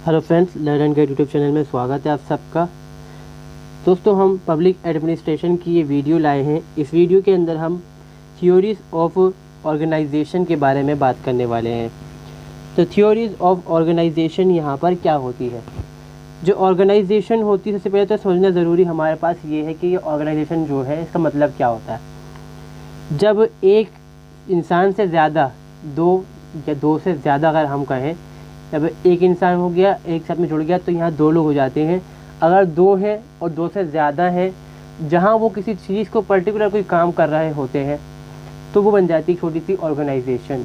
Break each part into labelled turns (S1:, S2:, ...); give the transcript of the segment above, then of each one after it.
S1: Hello friends, learn and guide YouTube channel में स्वागत है आप सबका। दोस्तों, हम पब्लिक एडमिनिस्ट्रेशन की ये वीडियो लाए हैं। इस वीडियो के अंदर हम थ्योरीज ऑफ ऑर्गेनाइजेशन के बारे में बात करने वाले हैं। तो थ्योरीज ऑफ ऑर्गेनाइजेशन यहाँ पर क्या होती है? जो ऑर्गेनाइजेशन होती है, सबसे पहले तो समझना ज़रूरी हमारे पास ये है कि ये ऑर्गेनाइजेशन जो है इसका मतलब क्या होता है। जब एक इंसान से ज़्यादा, दो या दो से ज़्यादा अगर हम कहें, जब एक इंसान हो गया, एक साथ में जुड़ गया, तो यहाँ दो लोग हो जाते हैं। अगर दो हैं और दो से ज़्यादा हैं, जहाँ वो किसी चीज़ को पर्टिकुलर कोई काम कर रहे होते हैं, तो वो बन जाती है छोटी सी ऑर्गेनाइजेशन,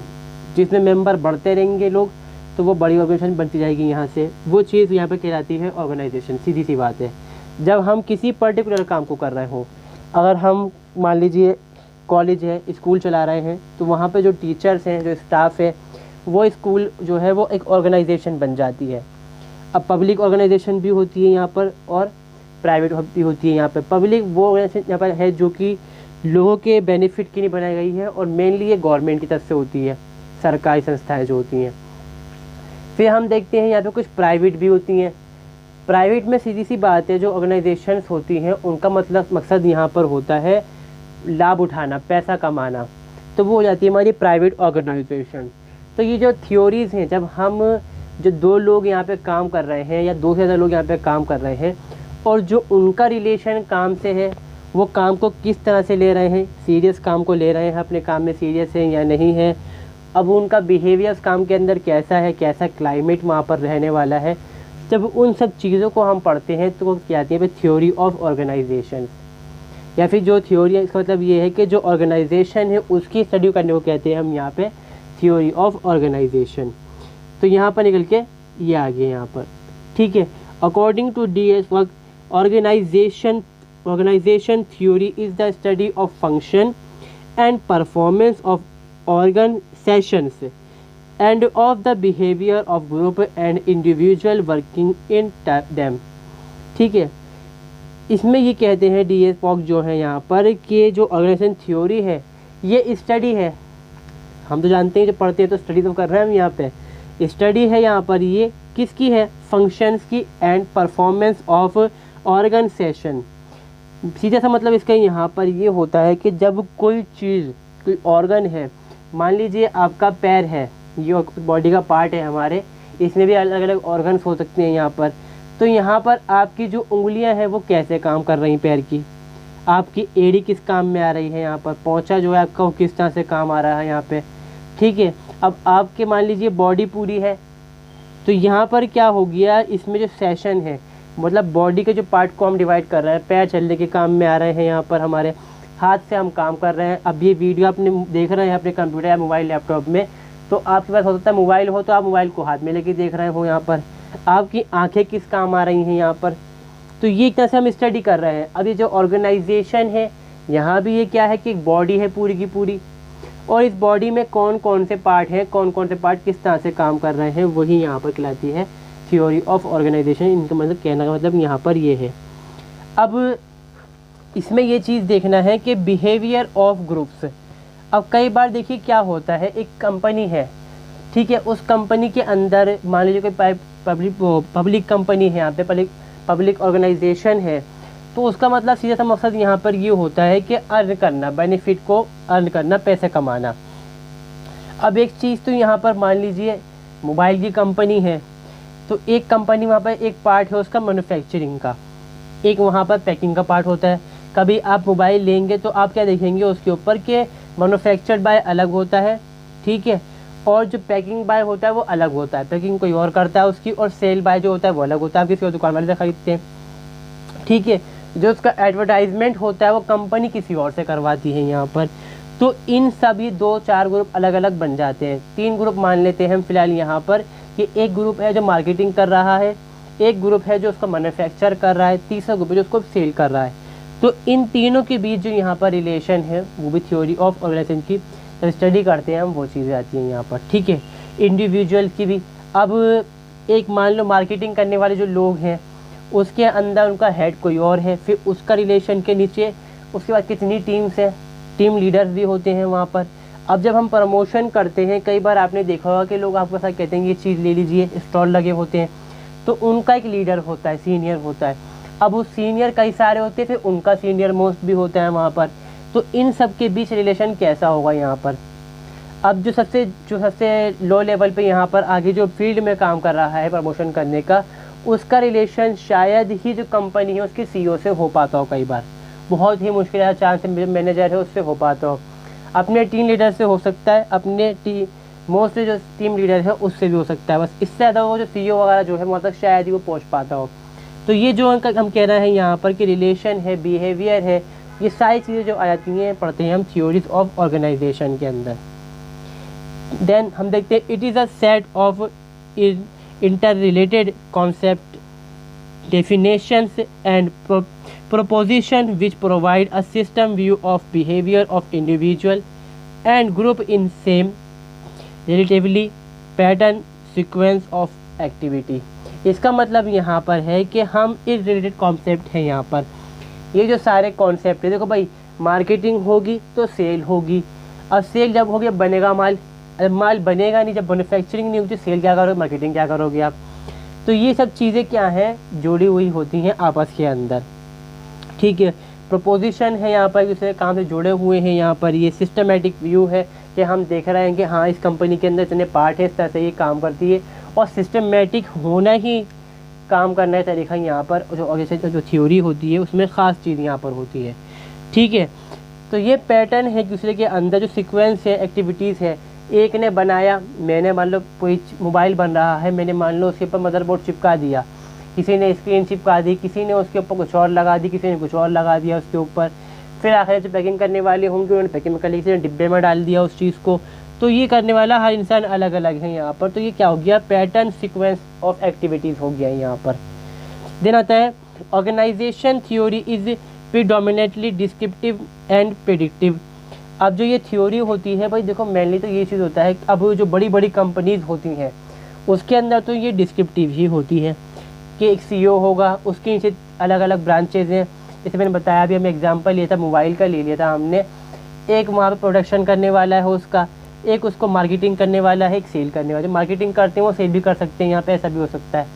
S1: जिसमें मेंबर बढ़ते रहेंगे लोग, तो वो बड़ी ऑर्गेनाइजेशन बनती जाएगी। यहाँ से वो चीज़ यहाँ पे कहलाती है ऑर्गेनाइजेशन। सीधी सी बात है। जब हम किसी पर्टिकुलर काम को कर रहे हो, अगर हम मान लीजिए कॉलेज है, स्कूल चला रहे हैं, तो वहाँ पे जो टीचर्स हैं, जो स्टाफ है, वो स्कूल जो है वो एक ऑर्गेनाइजेशन बन जाती है। अब पब्लिक ऑर्गेनाइजेशन भी होती है यहाँ पर और प्राइवेट भी होती है। यहाँ पर पब्लिक वो ऑर्गेनाइजेशन यहाँ पर है जो कि लोगों के बेनिफिट के लिए बनाई गई है, और मेनली ये गवर्नमेंट की तरफ से होती है, सरकारी संस्थाएं जो होती हैं। फिर हम देखते हैं यहाँ पे कुछ प्राइवेट भी होती हैं। प्राइवेट में सीधी सी बात है, जो ऑर्गेनाइजेशंस होती हैं उनका मकसद यहाँ पर होता है लाभ उठाना, पैसा कमाना, तो वो हो जाती है हमारी प्राइवेट ऑर्गेनाइजेशन। तो ये जो थ्योरीज़ हैं, जब हम जो दो लोग यहाँ पे काम कर रहे हैं या दो से ज़्यादा लोग यहाँ पे काम कर रहे हैं, और जो उनका रिलेशन काम से है, वो काम को किस तरह से ले रहे हैं, सीरियस काम को ले रहे हैं, अपने काम में सीरियस हैं या नहीं है, अब उनका बिहेवियर्स काम के अंदर कैसा है, कैसा क्लाइमेट वहाँ पर रहने वाला है, जब उन सब चीज़ों को हम पढ़ते हैं तो वो क्या आती है थ्योरी ऑफ ऑर्गेनाइजेशन। या फिर जो थ्योरी है, इसका मतलब ये है कि जो ऑर्गेनाइजेशन है उसकी स्टडी करने को कहते हैं हम यहाँ पे थ्योरी ऑफ ऑर्गेनाइजेशन। तो यहाँ पर निकल के ये आ गया यहाँ पर, ठीक है। According to D S. Work, organisation theory is the study of function and performance of organisations and of the behaviour of group and individual working in them, ठीक है। इसमें ये कहते हैं डी.एस. वर्क जो है यहाँ पर कि जो ऑर्गेनाइजेशन थ्योरी है ये स्टडी है। हम तो जानते हैं, जो पढ़ते हैं तो स्टडी तो कर रहे हैं हम, यहाँ पे स्टडी है यहाँ पर। ये किसकी है? फंक्शंस की एंड परफॉर्मेंस ऑफ ऑर्गेनाइजेशन। सीधा सा मतलब इसका यहाँ पर ये होता है कि जब कोई चीज़, कोई ऑर्गन है, मान लीजिए आपका पैर है, ये बॉडी का पार्ट है हमारे, इसमें भी अलग अलग ऑर्गन्स हो सकते हैं यहाँ पर। तो यहाँ पर आपकी जो उंगलियाँ हैं वो कैसे काम कर रही हैं पैर की, आपकी एड़ी किस काम में आ रही है, यहाँ पर पोंछा जो है आपका वो किस तरह से काम आ रहा है यहाँ पे, ठीक है। अब आपके मान लीजिए बॉडी पूरी है, तो यहाँ पर क्या हो गया, इसमें जो सेशन है, मतलब बॉडी के जो पार्ट को हम डिवाइड कर रहे हैं, पैर चलने के काम में आ रहे हैं, यहाँ पर हमारे हाथ से हम काम कर रहे हैं। अब ये वीडियो आपने देख रहे हैं अपने कंप्यूटर या मोबाइल लैपटॉप में, तो आपके पास हो सकता है मोबाइल हो तो आप मोबाइल को हाथ में लेके देख रहे हो। यहाँ पर आपकी आँखें किस काम आ रही हैं यहाँ पर, तो ये एक तरह से हम स्टडी कर रहे हैं। अब ये जो ऑर्गेनाइजेशन है, यहाँ भी ये क्या है कि एक बॉडी है पूरी की पूरी, और इस बॉडी में कौन कौन से पार्ट हैं, कौन कौन से पार्ट किस तरह से काम कर रहे हैं, वही यहाँ पर कहलाती है थ्योरी ऑफ ऑर्गेनाइजेशन। इनका मतलब कहने का मतलब यहाँ पर ये है। अब इसमें ये चीज़ देखना है कि बिहेवियर ऑफ ग्रुप्स। अब कई बार देखिए क्या होता है, एक कंपनी है, ठीक है, उस कंपनी के अंदर मान लीजिए कोई पब्लिक कंपनी है, यहाँ पे पब्लिक ऑर्गेनाइजेशन है, तो उसका मतलब सीधा सा मकसद यहाँ पर ये होता है कि अर्न करना, बेनिफिट को अर्न करना, पैसे कमाना। अब एक चीज़ तो यहाँ पर मान लीजिए मोबाइल की कंपनी है, तो एक कंपनी वहाँ पर एक पार्ट है उसका मैन्युफैक्चरिंग का, एक वहाँ पर पैकिंग का पार्ट होता है। कभी आप मोबाइल लेंगे तो आप क्या देखेंगे उसके ऊपर कि मैन्युफैक्चर्ड बाय अलग होता है, ठीक है, और जो पैकिंग बाय होता है वो अलग होता है, पैकिंग कोई और करता है उसकी, और सेल बाय जो होता है वो अलग होता है, आप किसी और दुकान वाले से खरीदते हैं, ठीक है। जो उसका एडवर्टाइजमेंट होता है वो कंपनी किसी और से करवाती है यहाँ पर। तो इन सभी 2-4 ग्रुप अलग अलग बन जाते हैं। 3 ग्रुप मान लेते हैं हम फिलहाल यहाँ पर, कि एक ग्रुप है जो मार्केटिंग कर रहा है, एक ग्रुप है जो उसका मैन्युफैक्चर कर रहा है, तीसरा ग्रुप है जो उसको सेल कर रहा है। तो इन तीनों के बीच जो यहाँ पर रिलेशन है वो भी थ्योरी ऑफ ऑर्गेनाइजेशन की स्टडी करते हैं हम, वो चीज़ें आती हैं यहाँ पर, ठीक है। इंडिविजुअल की भी, अब एक मान लो मार्केटिंग करने वाले जो लोग हैं, उसके अंदर उनका हेड कोई और है, फिर उसका रिलेशन के नीचे उसके बाद कितनी टीम्स हैं, टीम लीडर्स भी होते हैं वहाँ पर। अब जब हम प्रमोशन करते हैं, कई बार आपने देखा होगा कि लोग आपके साथ कहते हैं ये चीज़ ले लीजिए, स्टॉल लगे होते हैं, तो उनका एक लीडर होता है, सीनियर होता है। अब उस सीनियर कई सारे होते हैं, फिर उनका सीनियर मोस्ट भी होता है वहाँ पर। तो इन सब के बीच रिलेशन कैसा होगा यहाँ पर। अब जो सबसे लो लेवल पे यहाँ पर आगे जो फील्ड में काम कर रहा है प्रमोशन करने का, उसका रिलेशन शायद ही जो कंपनी है उसके सीईओ से हो पाता हो, कई बार बहुत ही मुश्किल है, चांस मैनेजर है उससे हो पाता हो, अपने टीम लीडर से हो सकता है, अपने मोस्टली जो टीम लीडर है उससे भी हो सकता है। बस इससे ज़्यादा वो जो सीईओ वगैरह जो है मतलब शायद ही वो पहुँच पाता हो। तो ये जो हम कह रहे हैं यहाँ पर कि रिलेशन है, बिहेवियर है, ये सारी चीज़ें जो आ जाती हैं पढ़ते हैं हम थ्योरीज ऑफ ऑर्गेनाइजेशन के अंदर। देन हम देखते हैं it is a set of inter related concept, definitions and proposition which provide a system view of behavior of individual and group in same relatively pattern sequence of activity। इसका मतलब यहाँ पर है कि हम इस रिलेटेड कॉन्सेप्ट है यहाँ पर, ये जो सारे कॉन्सेप्ट है, देखो भाई मार्केटिंग होगी तो सेल होगी, अब सेल जब होगी बनेगा माल, अब माल बनेगा नहीं, जब मैन्युफैक्चरिंग नहीं होगी तो सेल क्या करोगे, मार्केटिंग क्या करोगे आप। तो ये सब चीज़ें क्या हैं, जुड़ी हुई होती हैं आपस के अंदर, ठीक है। प्रोपोजिशन है यहाँ पर, दूसरे काम से जुड़े हुए हैं यहाँ पर। ये सिस्टमेटिक व्यू है कि हम देख रहे हैं कि हाँ इस कंपनी के अंदर इतने पार्ट है, इस तरह से ये काम करती है, और सिस्टमेटिक होना ही काम करना है तरीका यहाँ पर। जो थ्योरी होती है उसमें ख़ास चीज़ यहाँ पर होती है, ठीक है। तो ये पैटर्न है दूसरे के अंदर, जो सीक्वेंस है, एक्टिविटीज़ है। एक ने बनाया, मैंने मान लो कोई मोबाइल बन रहा है, मैंने मान लो उसके ऊपर मदरबोर्ड चिपका दिया, किसी ने स्क्रीन चिपका दी, किसी ने उसके ऊपर कुछ और लगा दी, किसी ने कुछ और लगा दिया उसके ऊपर, फिर आखिर जो पैकिंग करने वाले होंगे उन्होंने पैकिंग कर ली, किसी ने डिब्बे में डाल दिया उस चीज़ को। तो ये करने वाला हर इंसान अलग अलग है यहाँ पर। तो ये क्या हो गया, पैटर्न सीक्वेंस ऑफ एक्टिविटीज़ हो गया यहाँ पर। देन आता है organisation theory is predominantly descriptive and predictive. अब जो ये थ्योरी होती है भाई देखो मेनली तो ये चीज़ होता है, अब जो बड़ी बड़ी कंपनीज़ होती हैं उसके अंदर तो ये डिस्क्रिप्टिव ही होती है कि एक सीईओ होगा, उसके नीचे अलग अलग ब्रांचेज हैं। जैसे मैंने बताया, अभी हमें एग्जांपल लिया था मोबाइल का, ले लिया था हमने, एक वहाँ पे प्रोडक्शन करने वाला है उसका, एक उसको मार्केटिंग करने वाला है, एक सेल करने वाला है। मार्केटिंग करते हैं वो सेल भी कर सकते हैं, यहाँ पे ऐसा भी हो सकता है।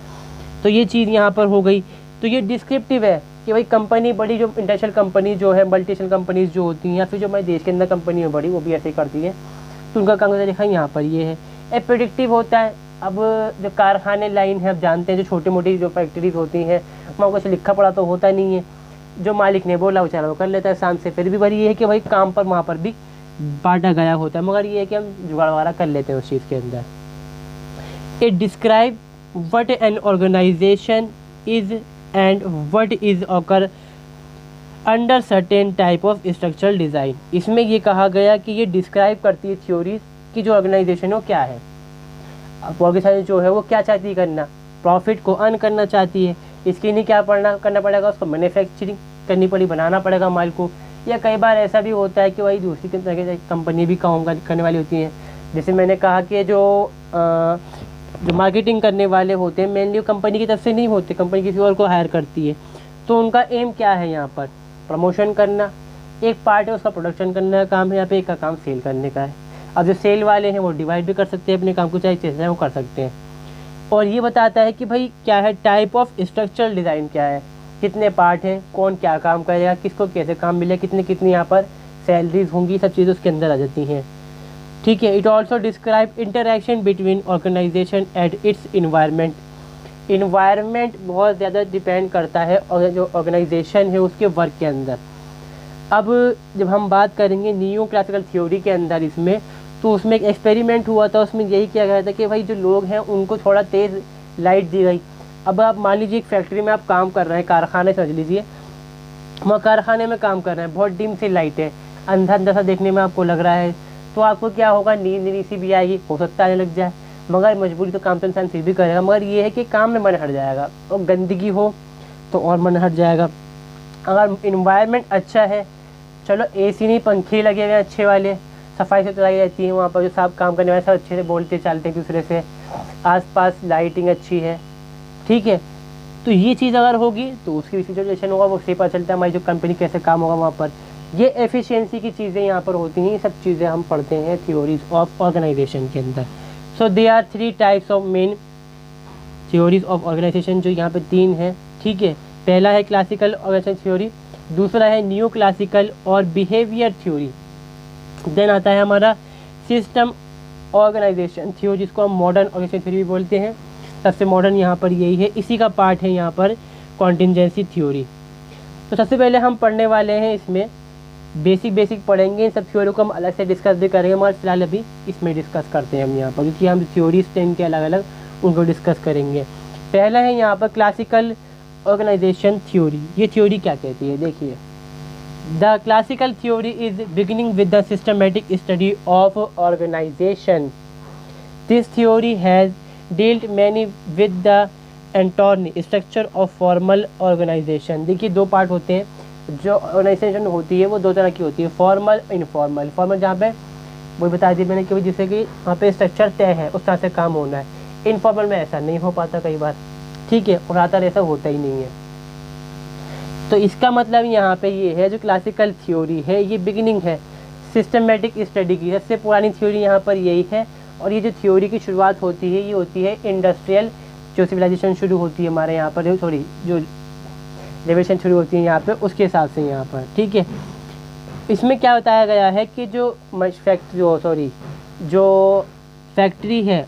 S1: तो ये चीज़ यहाँ पर हो गई। तो ये डिस्क्रिप्टिव है कि भाई कंपनी बड़ी, जो इंटरनेशनल कंपनी जो है, मल्टीनेशनल कंपनीज जो होती हैं, या फिर जो हमारे देश के अंदर कंपनी है बड़ी, वो भी ऐसे ही करती है। तो उनका काम करके देखा यहाँ पर ये है। ए प्रेडिक्टिव होता है, अब जो कारखाने लाइन है, अब जानते हैं जो छोटी मोटी जो फैक्ट्रीज होती हैं वहाँ कुछ लिखा पड़ा तो होता नहीं है, जो मालिक ने बोला बेचारा वो कर लेता है शाम से। फिर भी बड़ी ये है कि भाई काम पर वहाँ पर भी बांटा गया होता है, मगर ये है कि हम जुगाड़ वगैरह कर लेते हैं उस चीज़ के अंदर। It describe what an organisation is and what is occur under certain type of structural design. इसमें ये कहा गया कि ये डिस्क्राइब करती है थ्योरीज की जो ऑर्गेनाइजेशन है वो क्या है। अब ऑर्गेनाइजेशन जो है वो क्या चाहती है करना, प्रॉफिट को अर्न करना चाहती है, इसके लिए क्या करना पड़ेगा, उसको मैन्युफैक्चरिंग करनी पड़ी, बनाना पड़ेगा माल को। या कई बार ऐसा भी होता है कि भाई दूसरी कंपनी भी काम करने वाली होती हैं। जैसे मैंने कहा कि जो मार्केटिंग करने वाले होते हैं मेनली कंपनी की तरफ से नहीं होते, कंपनी किसी और को हायर करती है। तो उनका एम क्या है यहाँ पर, प्रमोशन करना, एक पार्ट है उसका प्रोडक्शन करने का काम है, यहाँ पे एक का काम सेल करने का है। अब जो सेल वाले हैं वो डिवाइड भी कर सकते हैं अपने काम को, चाहे जैसे वो कर सकते हैं। और ये बताता है कि भाई क्या है टाइप ऑफ स्ट्रक्चरल डिज़ाइन, क्या है, कितने पार्ट हैं, कौन क्या काम करेगा, किसको कैसे काम मिले, कितनी यहाँ पर सैलरीज होंगी, सब चीज़ें उसके अंदर आ जाती हैं, ठीक है। It also describe interaction between organisation and its environment. Environment बहुत ज़्यादा डिपेंड करता है और जो ऑर्गेनाइजेशन है उसके वर्क के अंदर। अब जब हम बात करेंगे न्यू क्लासिकल थ्योरी के अंदर इसमें, तो उसमें एक एक्सपेरिमेंट हुआ था, उसमें यही किया गया था कि भाई जो लोग हैं उनको थोड़ा तेज़ लाइट दी गई। अब आप मान लीजिए एक फैक्ट्री में आप काम कर रहे हैं, कारखाने समझ लीजिए, वहाँ कारखाने में काम कर रहे हैं, बहुत डिम सी लाइट है, अंधा अंधा सा देखने में आपको लग रहा है, तो आपको क्या होगा, नींद सी भी आएगी, हो सकता है आने लग जाए, मगर मजबूरी तो काम तो इंसान फिर भी करेगा। मगर ये है कि काम में मन हट जाएगा, और गंदगी हो तो और मन हट जाएगा। अगर इन्वायरमेंट अच्छा है, चलो एसी नहीं पंखे लगे हुए अच्छे वाले, सफाई से चलाई रहती है वहाँ पर, जो साफ काम करने वाले सब अच्छे से बोलते चालते हैं दूसरे से, आसपास लाइटिंग अच्छी है, ठीक है। तो ये चीज़ अगर होगी तो उसकी विजुअलाइजेशन होगा, वो उससे पता चलता है हमारी जो कंपनी कैसे काम होगा वहाँ पर। ये एफिशिएंसी की चीज़ें यहाँ पर होती हैं, ये सब चीज़ें हम पढ़ते हैं थ्योरीज ऑफ ऑर्गेनाइजेशन के अंदर। So they are 3 types of main theories of organisation जो यहाँ पे 3 है, ठीक है। पहला है क्लासिकल ऑर्गेनाइजेशन थ्योरी, दूसरा है न्यू क्लासिकल और बिहेवियर थ्योरी, देन आता है हमारा सिस्टम ऑर्गेनाइजेशन थ्योरी जिसको हम मॉडर्न ऑर्गेनाइजेशन थ्योरी भी बोलते हैं। सबसे मॉडर्न यहाँ पर यही है, इसी का पार्ट है यहाँ पर कॉन्टिजेंसी थ्योरी। तो सबसे पहले हम पढ़ने वाले हैं, इसमें बेसिक पढ़ेंगे, इन सब थ्योरी को हम अलग से डिस्कस भी करेंगे, मगर फिलहाल अभी इसमें डिस्कस करते हैं हम यहाँ पर, क्योंकि हम थ्योरीज 10 के अलग अलग उनको डिस्कस करेंगे। पहला है यहाँ पर क्लासिकल ऑर्गेनाइजेशन थ्योरी। ये थ्योरी क्या कहती है, देखिए, the classical theory is beginning with the systematic study of organisation. This theory has dealt mainly with the anatomy structure of formal organisation. देखिए 2 पार्ट होते हैं, जो ऑर्गेनाइजेशन होती है वो 2 तरह की होती है, फॉर्मल इनफॉर्मल। फॉर्मल जहाँ पे वही बता दी मैंने कि जैसे कि वहाँ पे स्ट्रक्चर तय है, उस तरह से काम होना है। इनफॉर्मल में ऐसा नहीं हो पाता कई बार, ठीक है, और ज़्यादातर ऐसा होता ही नहीं है। तो इसका मतलब यहाँ पे ये है, जो क्लासिकल थ्योरी है ये बिगिनिंग है सिस्टमेटिक स्टडी की। सबसे पुरानी थ्योरी यहाँ पर यही है, और ये जो थ्योरी की शुरुआत होती है ये होती है इंडस्ट्रियल, जो सिविलाइजेशन शुरू होती है हमारे यहाँ पर, जो रेवोल्यूशन शुरू होती है यहाँ पे, उसके हिसाब से यहाँ पर, ठीक है। इसमें क्या बताया गया है कि जो फैक्ट्री है,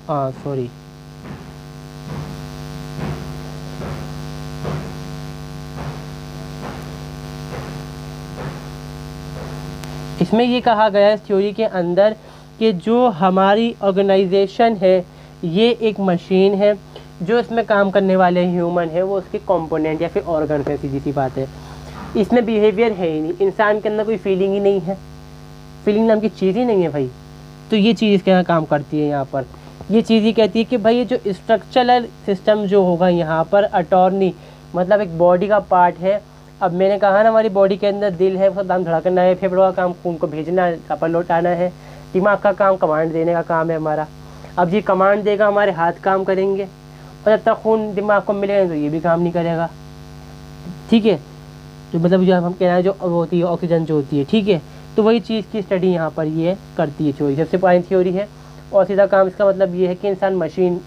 S1: इसमें ये कहा गया है इस थ्योरी के अंदर कि जो हमारी ऑर्गेनाइजेशन है ये एक मशीन है, जो इसमें काम करने वाले ह्यूमन है वो उसके कंपोनेंट या फिर ऑर्गन है, सीधी सी बात है। इसमें बिहेवियर है ही नहीं, इंसान के अंदर कोई फीलिंग ही नहीं है, फीलिंग नाम की चीज़ ही नहीं है भाई। तो ये चीज़ इसके यहाँ काम करती है, यहाँ पर ये चीज़ ही कहती है कि भाई ये जो स्ट्रक्चरल सिस्टम जो होगा यहाँ पर, अटॉर्नी मतलब एक बॉडी का पार्ट है। अब मैंने कहा ना, हमारी बॉडी के अंदर दिल है, उसका काम धड़कना है, फेफड़ों का काम खून को भेजना है, कपड़ लौटाना है, दिमाग का काम कमांड देने का काम है हमारा। अब ये कमांड देगा, हमारे हाथ काम करेंगे, और जब तक खून दिमाग को मिलेगा तो ये भी काम नहीं करेगा, ठीक है। तो मतलब जो हम कह रहे हैं जो होती है ऑक्सीजन जो होती है, ठीक है। तो वही चीज़ की स्टडी यहाँ पर ये करती है थ्योरी, सबसे पुरानी थ्योरी है। और सीधा काम इसका मतलब ये है कि इंसान मशीन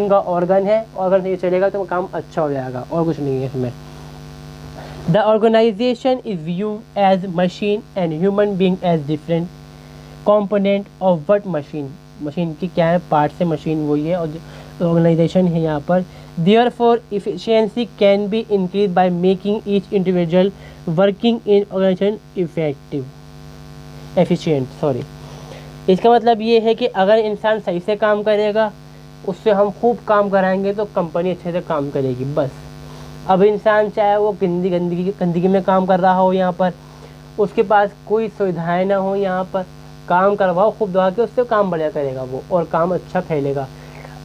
S1: का ऑर्गन है, ऑर्गन से ये चलेगा तो काम अच्छा हो जाएगा, और कुछ नहीं है इसमें। The organisation is view as machine and human being as different component of what machine की क्या है पार्ट से मशीन वही है, और ऑर्गेनाइजेशन है यहाँ पर। Therefore, efficiency can be increased by making each individual working in organization efficient. इसका मतलब ये है कि अगर इंसान सही से काम करेगा, उससे हम खूब काम कराएंगे तो कंपनी अच्छे से काम करेगी, बस। अब इंसान चाहे वो गंदगी में काम कर रहा हो, यहाँ पर उसके पास कोई सुविधाएं ना हो, यहाँ पर काम करवाओ खूब दवा के, उससे काम बढ़िया करेगा वो, और काम अच्छा फैलेगा।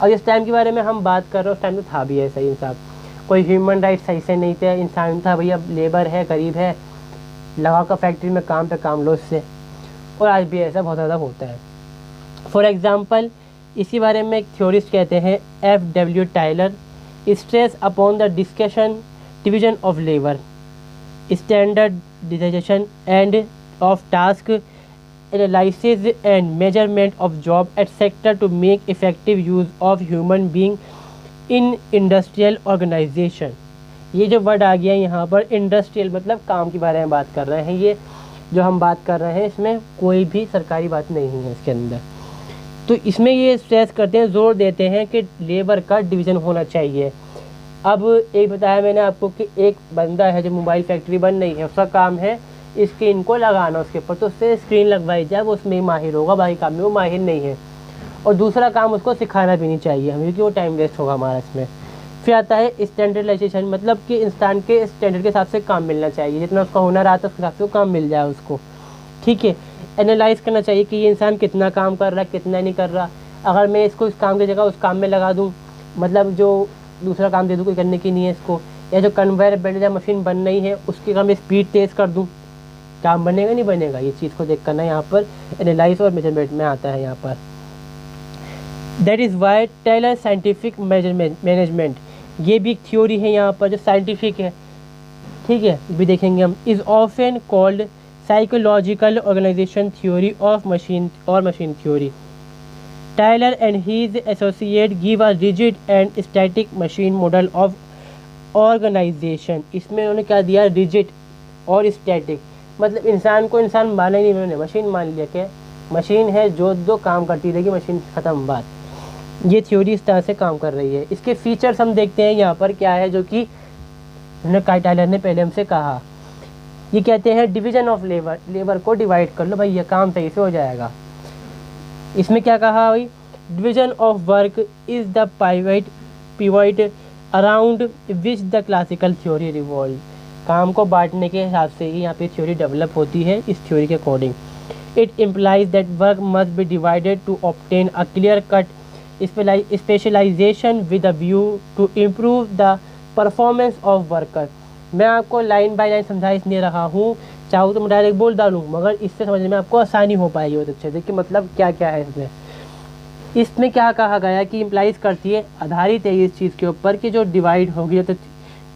S1: और इस टाइम के बारे में हम बात कर रहे हैं, उस टाइम तो था भी ऐसा ही इंसान, कोई ह्यूमन राइट सही से नहीं थे, इंसान था भैया लेबर है, गरीब है, लगा कर फैक्ट्री में काम पे काम लो इससे, और आज भी ऐसा बहुत ज़्यादा होता है। फॉर एग्ज़ाम्पल, इसी बारे में एक थ्योरिस्ट कहते हैं F.W. Taylor, stress upon the division of labour, standardisation and of task, analysis and measurement of job etc. to make effective use of human being in industrial organization। ये जो word आ गया यहाँ पर इंडस्ट्रियल, मतलब काम के बारे में बात कर रहे हैं। ये जो हम बात कर रहे हैं इसमें कोई भी सरकारी बात नहीं है इसके अंदर। तो इसमें ये स्ट्रेस करते हैं, जोर देते हैं कि लेबर का डिवीज़न होना चाहिए। अब एक बताया मैंने आपको कि एक बंदा है जो मोबाइल फैक्ट्री बन रही है, उसका काम है स्क्रीन को लगाना उसके ऊपर, तो उससे स्क्रीन लगवाई जाए, वो उसमें ही माहिर होगा, बाकी काम में वो माहिर नहीं है। और दूसरा काम उसको सिखाना भी नहीं चाहिए हमें, क्योंकि वो टाइम वेस्ट होगा हमारा इसमें। फिर आता है स्टैंडर्डाइजेशन, मतलब कि इंसान के स्टैंडर्ड के हिसाब से काम मिलना चाहिए, जितना उसका हुनर आता है उस हिसाब से वो काम मिल जाए उसको, ठीक है। एनालाइज करना चाहिए कि ये इंसान कितना काम कर रहा है, कितना नहीं कर रहा। अगर मैं इसको इस काम की जगह उस काम में लगा दूँ, मतलब जो दूसरा काम दे दूँ कोई करने की नहीं है इसको, या जो कन्वेयर बेल्ट या मशीन बन रही है उसकी अगर मैं स्पीड तेज़ कर दूँ, काम बनेगा नहीं बनेगा, ये चीज़ को देख करना यहाँ पर एनालाइज और मेजरमेंट में आता है यहाँ पर। That is why Taylor scientific management, ये भी एक थ्योरी है यहाँ पर जो साइंटिफिक है, ठीक है, भी देखेंगे हम। Is often called psychological organisation theory of machine और machine theory. Taylor and his associate give a rigid and static machine model of organisation. इसमें उन्होंने क्या दिया, रिजिड और स्टैटिक, मतलब इंसान को इंसान माना ही नहीं उन्होंने, मशीन मान लिया। क्या मशीन है जो दो काम करती रहेगी, मशीन ख़त्म बात। ये थ्योरी इस तरह से काम कर रही है। इसके फीचर्स हम देखते हैं यहाँ पर क्या है, जो कि टायलर ने पहले हमसे कहा। ये कहते हैं डिवीजन ऑफ लेबर, लेबर को डिवाइड कर लो भाई, ये काम सही से हो जाएगा। इसमें क्या कहा भाई, division of work is the pivot around which the classical theory revolve. काम को बांटने के हिसाब से ही यहाँ पे थ्योरी डेवलप होती है। इस थ्योरी के according it implies that work must be divided to obtain a clear cut specialisation with a view to improve the performance of worker. मैं आपको लाइन बाय लाइन समझा इसलिए रहा हूँ, चाहूँ तो मैं डायरेक्ट बोल डालूँ, मगर इससे समझने में आपको आसानी हो पाएगी बहुत अच्छे से कि मतलब क्या क्या है इसमें। इसमें क्या कहा गया कि इम्प्लाइज करती है, आधारित है इस चीज़ के ऊपर कि जो डिवाइड होगी, तो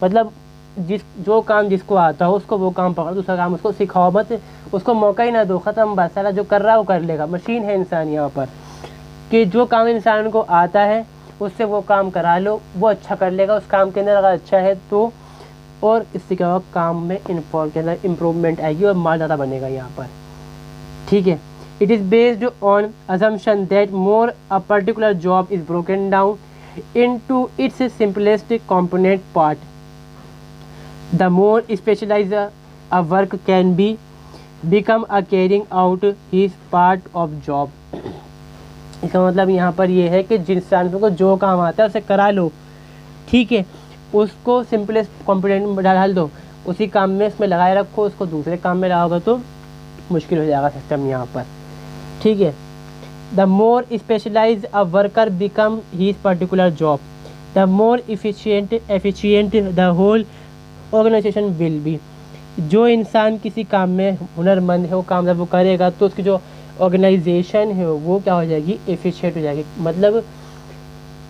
S1: मतलब जो काम जिसको आता हो उसको वो काम पकड़ो, दूसरा काम उसको सिखाओ मत, उसको मौका ही ना दो, ख़त्म बस। साला जो कर रहा है वो कर लेगा, मशीन है इंसान यहाँ पर, कि जो काम इंसान को आता है उससे वो काम करा लो, वो अच्छा कर लेगा उस काम के अंदर अगर अच्छा है तो, और इससे क्या होगा, काम में के अंदर इम्प्रूवमेंट आएगी और माल ज़्यादा बनेगा यहाँ पर। ठीक है, it is based on assumption that more a particular job is broken down into its simplest component part, the more specialised a work can be become a carrying out his part of job. इसका मतलब यहाँ पर ये है कि जिस इंसान को जो काम आता है उसे करा लो, ठीक है, उसको सिंपलेस्ट कंपोनेंट में डाल दो, उसी काम में इसमें लगाए रखो, उसको दूसरे काम में लगाओगे तो मुश्किल हो जाएगा सिस्टम यहाँ पर। ठीक है, the more specialise a worker become his particular job, the more efficient the whole organisation will be. जो इंसान किसी काम में हुनरमंद है, वो काम जब वो करेगा तो उसकी जो ऑर्गेनाइजेशन है वो क्या हो जाएगी, एफिशिएंट हो जाएगी। मतलब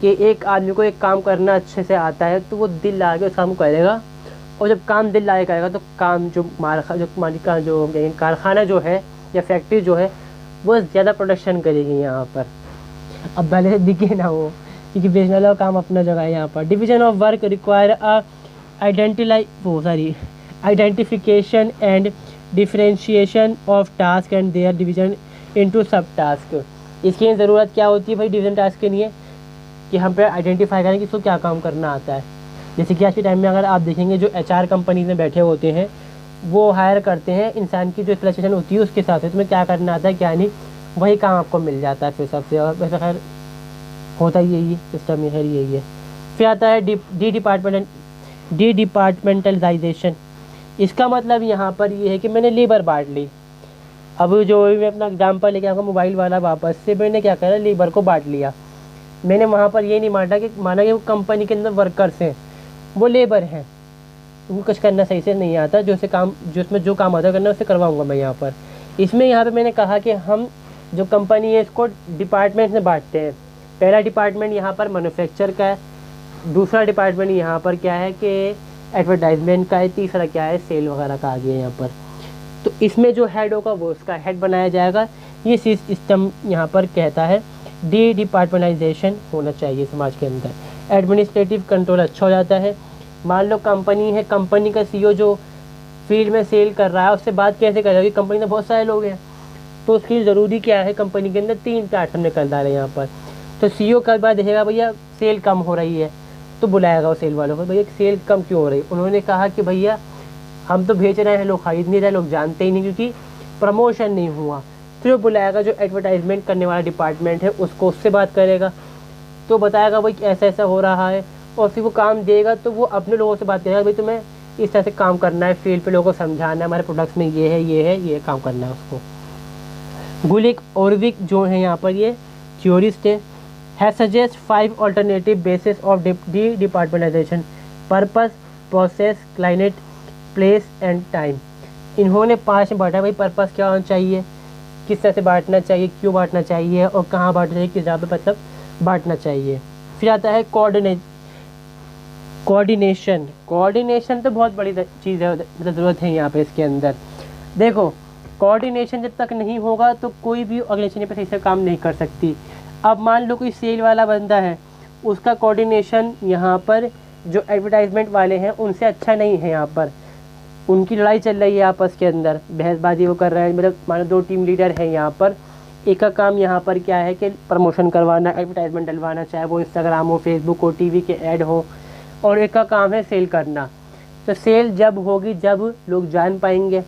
S1: कि एक आदमी को एक काम करना अच्छे से आता है तो वो दिल लगा के उस काम को करेगा, और जब काम दिल लगा के करेगा तो काम जो मालिक का जो कारखाना जो है या फैक्ट्री जो है वो ज़्यादा प्रोडक्शन करेगी यहाँ पर। अब भले से दिखे ना वो, क्योंकि बेचने वाला काम अपना जगह है यहाँ पर। Division of work require a identification and differentiation of task and their division into subtask. इसकी ज़रूरत क्या होती है भाई डिवीजन टास्क के लिए, कि हम पे आइडेंटिफाई करें कि इसको क्या काम करना आता है। जैसे कि आज के टाइम में अगर आप देखेंगे जो HR कंपनीज में बैठे होते हैं वो हायर करते हैं इंसान की जो स्पेशलाइजेशन होती है उसके साथ है, तुम्हें क्या करना आता है क्या नहीं, वही काम आपको मिल जाता है फिर सबसे। और वैसे खैर होता ही यही सिस्टम है, यही है। फिर आता है डी डिपार्टमेंटलाइजेशन। इसका मतलब यहाँ पर ये है कि मैंने लेबर बांट ली। अब जो मैं अपना एग्जाम्पल लेके आपका मोबाइल वाला, वापस से मैंने क्या करा, लेबर को बांट लिया। मैंने वहाँ पर ये नहीं माना कि वो कंपनी के अंदर वर्कर्स हैं, वो लेबर हैं, उनको कुछ करना सही से नहीं आता, जो उसमें जो काम आता है करना उसे करवाऊँगा मैं यहाँ पर। इसमें यहाँ पे मैंने कहा कि हम जो कंपनी है इसको डिपार्टमेंट में बांटते हैं। पहला डिपार्टमेंट यहाँ पर मैन्युफैक्चर का है, दूसरा डिपार्टमेंट यहाँ पर क्या है कि एडवर्टाइजमेंट का है, तीसरा क्या है सेल वगैरह का आ गया यहाँ पर। तो इसमें जो हेड होगा वो उसका हेड बनाया जाएगा। ये सिस्टम यहाँ पर कहता है डी डिपार्टमेंटाइजेशन होना चाहिए समाज के अंदर। एडमिनिस्ट्रेटिव कंट्रोल अच्छा हो जाता है। मान लो कंपनी है, कंपनी का CEO जो फील्ड में सेल कर रहा है उससे बात कैसे करेगा, क्योंकि कंपनी में बहुत सारे लोग हैं, तो उसकी ज़रूरी क्या है, कंपनी के अंदर 3 प्लेटफॉर्म निकल रहा है यहाँ पर। तो CEO का बात देखेगा भैया सेल कम हो रही है, तो बुलाएगा वो सेल वालों को, भैया सेल कम क्यों हो रही है। उन्होंने कहा कि भैया हम तो भेज रहे हैं, लोग खरीद नहीं रहे, लोग जानते ही नहीं क्योंकि प्रमोशन नहीं हुआ। फिर वो बुलाएगा जो एडवर्टाइजमेंट करने वाला डिपार्टमेंट है उसको, उससे बात करेगा, तो बताएगा भाई ऐसा ऐसा हो रहा है, और फिर वो काम देगा तो वो अपने लोगों से बात करेगा, भाई तुम्हें इस तरह से काम करना है, फील्ड पे लोगों को समझाना है, हमारे प्रोडक्ट्स में ये काम करना है उसको। गुलिक ऑरविक जो है यहाँ पर ये थ्योरिस्ट है suggest 5 alternative basis of the departmentalisation: purpose, process, client, place and time. इन्होंने 5 में बांटा। भाई पर्पस क्या होना चाहिए, किस तरह से बांटना चाहिए, क्यों बांटना चाहिए और कहाँ बांटना चाहिए, किस जगह पे मतलब बांटना चाहिए। फिर आता है कोऑर्डिनेशन तो बहुत बड़ी चीज़ है, मतलब ज़रूरत है यहाँ पे इसके अंदर। देखो कोऑर्डिनेशन जब तक नहीं होगा तो कोई भी ऑर्गेनाइजेशन पे सही से काम नहीं कर सकती। अब मान लो कोई सेल वाला बंदा है, उसका कोऑर्डिनेशन यहाँ पर जो एडवर्टाइजमेंट वाले हैं उनसे अच्छा नहीं है, यहाँ पर उनकी लड़ाई चल रही है आपस के अंदर, बहसबाजी वो कर रहे हैं। मतलब मान लो 2 टीम लीडर हैं यहाँ पर, एक का काम यहाँ पर क्या है कि प्रमोशन करवाना, एडवर्टाइजमेंट डलवाना, चाहे वो इंस्टाग्राम हो, फेसबुक हो, टीवी के ऐड हो, और एक का काम है सेल करना। तो सेल जब होगी जब लोग जान पाएंगे।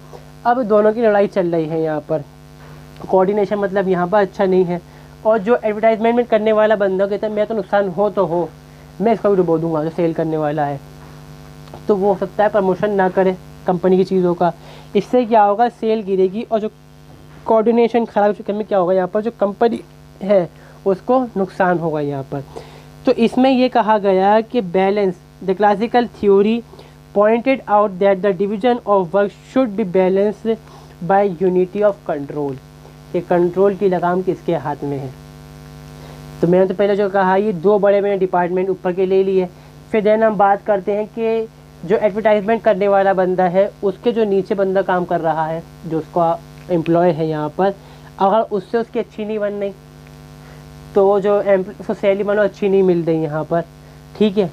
S1: अब दोनों की लड़ाई चल रही है यहाँ पर, कोऑर्डिनेशन मतलब यहाँ पर अच्छा नहीं है। और जो एडवर्टाइजमेंट करने वाला बंदा कहता है मैं तो नुकसान हो तो हो, मैं इसको भी डुबो दूंगा, जो सेल करने वाला है, तो वो हो सकता है प्रमोशन ना करे कंपनी की चीज़ों का। इससे क्या होगा, सेल गिरेगी, और जो कोऑर्डिनेशन खराब चक्कर में क्या होगा, यहाँ पर जो कंपनी है उसको नुकसान होगा यहाँ पर। तो इसमें ये कहा गया कि balance the classical theory pointed out that the division of work should be balanced bye unity of control. ये कंट्रोल की लगाम किसके हाथ में है? तो मैंने तो पहले जो कहा, ये 2 बड़े बड़े डिपार्टमेंट ऊपर के ले लिए। फिर देन हम बात करते हैं कि जो एडवर्टाइजमेंट करने वाला बंदा है उसके जो नीचे बंदा काम कर रहा है, जो उसका एम्प्लॉय है यहाँ पर, अगर उससे उसकी अच्छी नहीं बन रही, तो जो उसको सैलरी मानो अच्छी नहीं मिल रही यहाँ पर, ठीक है,